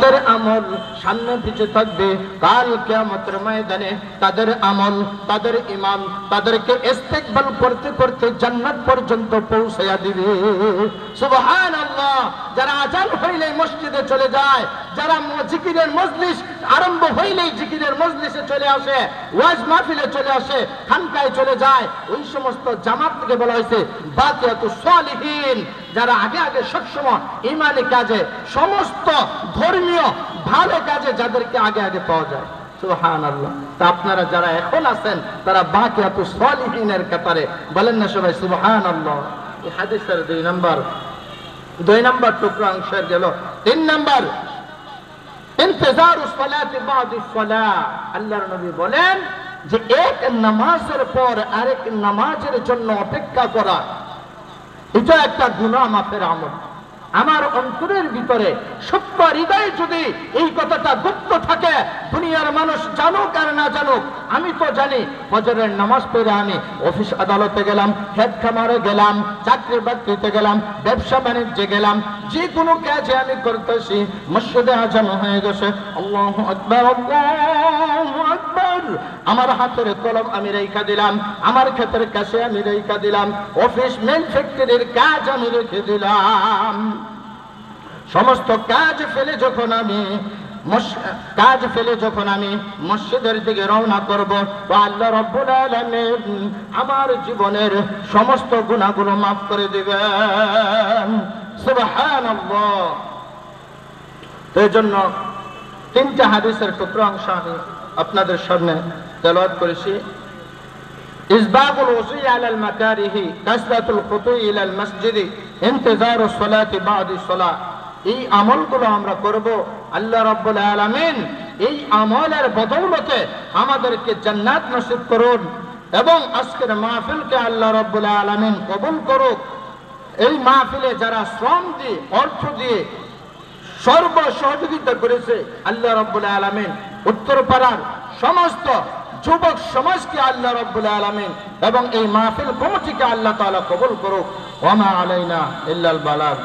যাদের আমল সামনে পিছে থাকবে কাল কিয়ামতের ময়দানে, তাদের আমল, তাদের ঈমান তাদেরকে ইস্তেকবাল করতে করতে জান্নাত পর্যন্ত পৌঁছায়া দিবে। সুবহানাল্লাহ। যারা আযান হইলেই মসজিদে চলে যায়, যারা জিকিরের মজলিস আরম্ভ হইলেই জিকিরের মজলিসে চলে আসে, ওয়াজ মাহফিলে চলে আসে, খানকায় চলে যায়, ওই সমস্ত জামাতকে বলা হয়েছে বাকিয়াতুস সালিহিন। যারা আগে আগে সবসময় ঈমানি কাজে, সমস্ত ধর্মীয় ভালো কাজে যাদেরকে আগে আগে পাওয়া যায়। সুবহানাল্লাহ। তা আপনারা যারা এখন আছেন তারা বাকিয়াতুস সালিহিনের কাতারে, বলেন না সবাই সুবহানাল্লাহ। এই হাদিসের দুই নাম্বার টুকরা অংশের গেল। 3 নাম্বার ইন্তজারুস সালাতি বাদিস সালাহ। আল্লাহর নবী বলেন যে এক নামাজের পর আরেক নামাজের জন্য অপেক্ষা করা, এটা একটা গুনাহ মাফের আমল। আমার অন্তরের ভিতরে সত্য হৃদয়ে যদি এই কথাটা গুপ্ত থাকে, দুনিয়ার মানুষ জানুক আর না জানুক, আমি তো জানি ফজরের নামাজ পড়ে আমি অফিস আদালতে গেলাম, ক্ষেত খামারে গেলাম, চাকরি বাকরিতে গেলাম, ব্যবসা বাণিজ্যে গেলাম, যে কোনো কাজে আমি করতেছি, মসজিদে আজান হয়ে গেছে, আল্লাহু আকবার আল্লাহু আকবার, আমার হাতের কলম আমি রেখা দিলাম, আমার ক্ষেতের কাছে আমি রেখা দিলাম, অফিস মেন ফ্যাক্টরির কাজ আমি রেখে দিলাম, সমস্ত কাজ ফেলে যখন আমি মসজিদের দিকে রওনা করব, তো আল্লাহ রাব্বুল আলামিন আমার জীবনের সমস্ত গুনাহগুলো মাফ করে দিবেন। সুবহানাল্লাহ। তো এই জন্য 3টা হাদিসের টুকরা অংশ আমি আপনাদের সামনে তেলাওয়াত করেছি। ইসবাগুল ওযু আলাল মাকারিহি, কাসরাতুল খুতুই ইলাল মসজিদি, ইন্তজারুস সালাতি বাদিস সালাহ। এই আমলগুলো আমরা করব। আল্লাহ রাব্বুল আলামিন এই আমলের বদৌলতে আমাদেরকে জান্নাত নসিব করুন এবং আজকের মাহফিলকে আল্লাহ রাব্বুল আলামিন কবুল করুক। এই মাহফিলে যারা শ্রম দিয়ে, অর্থ দিয়ে সর্ব সহযোগিতা করেছে, আল্লাহ রাব্বুল আলামিন উত্তরপাড়ার সমস্ত যুবক সমাজকে আল্লাহ রাব্বুল আলামিন এবং এই মাহফিল কমিটিকে আল্লাহ তাআলা কবুল করুক। ওয়া মা আলাইনা ইল্লাল বালাগ।